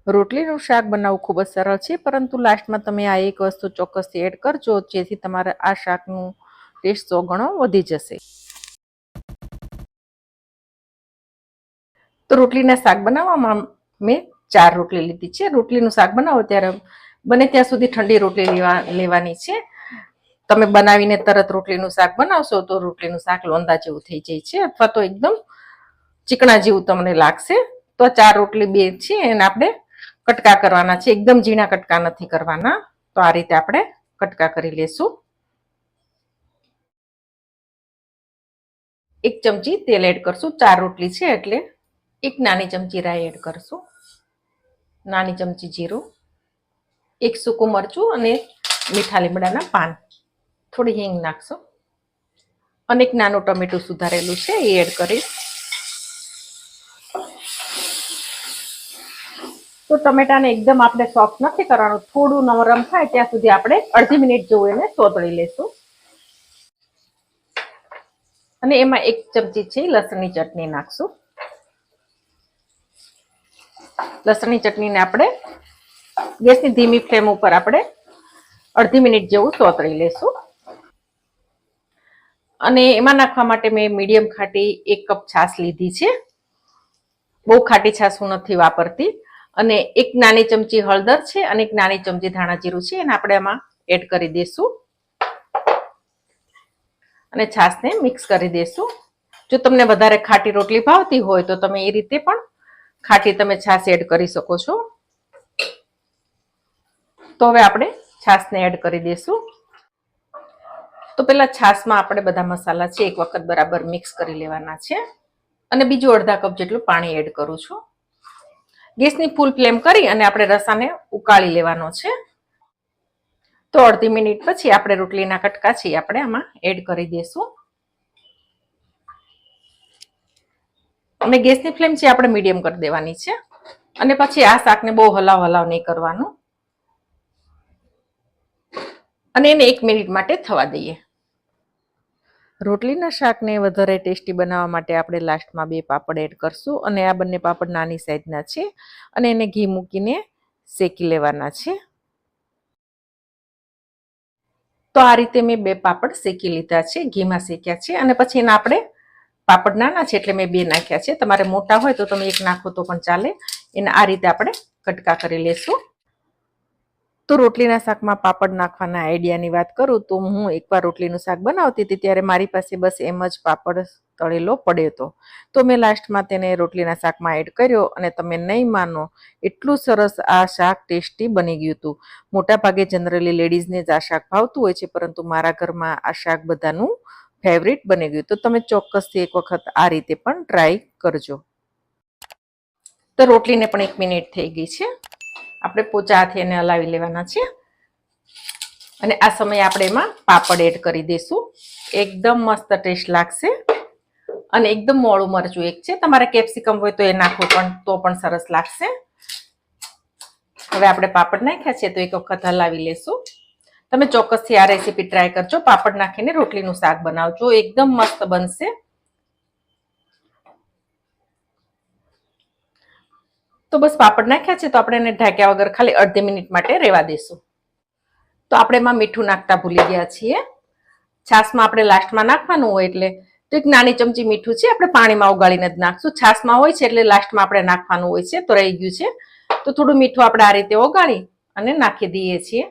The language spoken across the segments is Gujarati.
રોટલીનું શાક બનાવવું ખૂબ જ સરળ છે, પરંતુ લાસ્ટમાં તમે આ એક વસ્તુ ચોક્કસથી એડ કરજો, જેથી તમારે આ શાકનું ટેસ્ટ 100 ગણો વધી જશે. તો રોટલીના શાક બનાવવામાં મેં 4 રોટલી લીધી છે. રોટલીનું શાક બનાવો ત્યારે બને ત્યાં સુધી ઠંડી રોટલી લેવાની છે. તમે બનાવીને તરત રોટલીનું શાક બનાવશો તો રોટલીનું શાક લોંદા જેવું થઈ જાય છે, અથવા તો એકદમ ચીકણા જેવું તમને લાગશે. તો 4 રોટલી 2 છે એને આપણે કટકા કરવાના છે. એકદમ ઝીણા કટકા નથી કરવાના. તો આ રીતે આપણે કટકા કરી લેશું. 1 ચમચી તેલ એડ કરશું. 4 રોટલી છે એટલે 1 નાની ચમચી રાઈ એડ કરશું, નાની ચમચી જીરું, 1 સૂકું મરચું અને મીઠા લીમડાના પાન, થોડી હિંગ નાખશું અને 1 નાનું ટમેટું સુધારેલું છે એ એડ કરીશ. તો ટમેટાને એકદમ આપણે સોફ્ટ નથી કરવાનું, થોડું નરમ થાય ત્યાં સુધી આપણે અડધી મિનિટ જેવું એને સોતળી લેશું. અને એમાં 1 ચમચી છે લસણની ચટણી નાખશું. લસણની ચટણીને આપણે ગેસની ધીમી ફ્લેમ ઉપર આપણે અડધી મિનિટ જેવું સોતળી લેશું. અને એમાં નાખવા માટે મેં મીડિયમ ખાટી 1 કપ છાશ લીધી છે. બહુ ખાટી છાશ હું નથી વાપરતી. અને 1 નાની ચમચી હળદર છે અને 1 નાની ચમચી ધાણા જીરું છે, એને આપણે આમાં એડ કરી દઈશું અને છાશને મિક્સ કરી દઈશું. જો તમને વધારે ખાટી રોટલી ભાવતી હોય તો તમે એ રીતે પણ ખાટી તમે છાશ એડ કરી શકો છો. તો હવે આપણે છાશને એડ કરી દઈશું. તો પહેલા છાશમાં આપણે બધા મસાલા છે એક વખત બરાબર મિક્સ કરી લેવાના છે અને બીજું અડધા કપ જેટલું પાણી એડ કરું છું. ગેસની ફૂલ ફ્લેમ કરી અને આપણે રસાને ઉકાળી લેવાનો છે. તો અડધી મિનિટ પછી આપણે રોટલીના કટકા છે આપણે આમાં એડ કરી દઈશું અને ગેસની ફ્લેમ છે આપણે મીડિયમ કરી દેવાની છે. અને પછી આ શાકને બહુ હલાવ નહીં કરવાનું અને એને 1 મિનિટ માટે થવા દઈએ. રોટલીના શાકને વધારે ટેસ્ટી બનાવવા માટે આપણે લાસ્ટમાં 2 પાપડ એડ કરશું અને આ બંને પાપડ નાની સાઈઝના છે અને એને ઘી મૂકીને શેકી લેવાના છે. તો આ રીતે મેં 2 પાપડ શેકી લીધા છે, ઘીમાં શેક્યા છે. અને પછી એના આપણે પાપડ નાના છે એટલે મેં 2 નાખ્યા છે. તમારે મોટા હોય તો તમે 1 નાખો તો પણ ચાલે. એને આ રીતે આપણે કટકા કરી લેશું. તો રોટલીના શાકમાં પાપડ નાખવાના આઈડિયાની વાત કરું તો હું એકવાર રોટલીનું શાક બનાવતી હતી ત્યારે મારી પાસે બસ એમ જ પાપડ તળેલો પડ્યો હતો. તો મેં લાસ્ટમાં તેને રોટલીના શાકમાં એડ કર્યો અને તમે નહીં માનો એટલું સરસ આ શાક ટેસ્ટી બની ગયું હતું. મોટા ભાગે જનરલી લેડીઝને જ આ શાક ભાવતું હોય છે, પરંતુ મારા ઘરમાં આ શાક બધાનું ફેવરિટ બની ગયું. તો તમે ચોક્કસથી એક વખત આ રીતે પણ ટ્રાય કરજો. તો રોટલીને પણ 1 મિનિટ થઈ ગઈ છે. આપણે પોચા હાથે એને હલાવી લેવાના છે અને આ સમયે આપણે એમાં પાપડ એડ કરી દઈશું. એકદમ મસ્ત ટેસ્ટ લાગશે. અને એકદમ મોળું મરચું 1 છે, તમારે કેપ્સિકમ હોય તો એ નાખો તો પણ સરસ લાગશે. હવે આપણે પાપડ નાખ્યા છે તો એક વખત હલાવી લેશું. તમે ચોક્કસથી આ રેસીપી ટ્રાય કરજો. પાપડ નાખીને રોટલીનું શાક બનાવજો, એકદમ મસ્ત બનશે. તો બસ પાપડ નાખ્યા છે તો આપણે એને ઢાંક્યા વગર ખાલી અડધી મિનિટ માટે રહેવા દઈશું. તો આપણે એમાં મીઠું નાખતા ભૂલી ગયા છીએ. છાશમાં આપણે લાસ્ટમાં નાખવાનું હોય એટલે તો 1 નાની ચમચી મીઠું છે આપણે પાણીમાં ઉગાળીને જ નાખશું. છાશમાં હોય છે એટલે લાસ્ટમાં આપણે નાખવાનું હોય છે, તો રહી ગયું છે. તો થોડું મીઠું આપણે આ રીતે ઓગાળી અને નાખી દઈએ છીએ.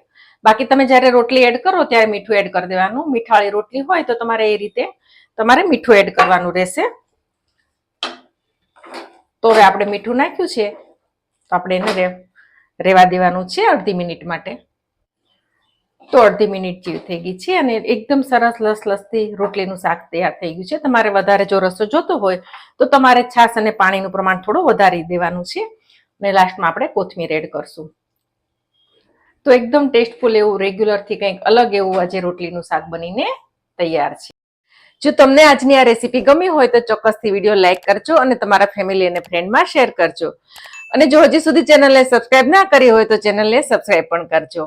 બાકી તમે જ્યારે રોટલી એડ કરો ત્યારે મીઠું એડ કરી દેવાનું. મીઠાવાળી રોટલી હોય તો તમારે એ રીતે તમારે મીઠું એડ કરવાનું રહેશે. તો હવે આપણે મીઠું નાખ્યું છે તો આપણે એને રહેવા દેવાનું છે અડધી મિનિટ માટે. તો અડધી મિનિટ જેવી થઈ ગઈ છે અને એકદમ સરસ લસલસતી રોટલીનું શાક તૈયાર થઈ ગયું છે. તમારે વધારે જો રસો જોતો હોય તો તમારે છાશ અને પાણીનું પ્રમાણ થોડું વધારી દેવાનું છે અને લાસ્ટમાં આપણે કોથમીર એડ કરશું. તો એકદમ ટેસ્ટફુલ એવું રેગ્યુલરથી કંઈક અલગ એવું આજે રોટલીનું શાક બનીને તૈયાર છે. જો તમને આજની આ રેસીપી ગમી હોય તો ચોક્કસથી વિડીયો લાઈક કરજો અને તમારા ફેમિલી અને ફ્રેન્ડમાં શેર કરજો. અને જો હજી સુધી ચેનલને સબસ્ક્રાઇબ ના કરી હોય તો ચેનલને સબસ્ક્રાઇબ પણ કરજો.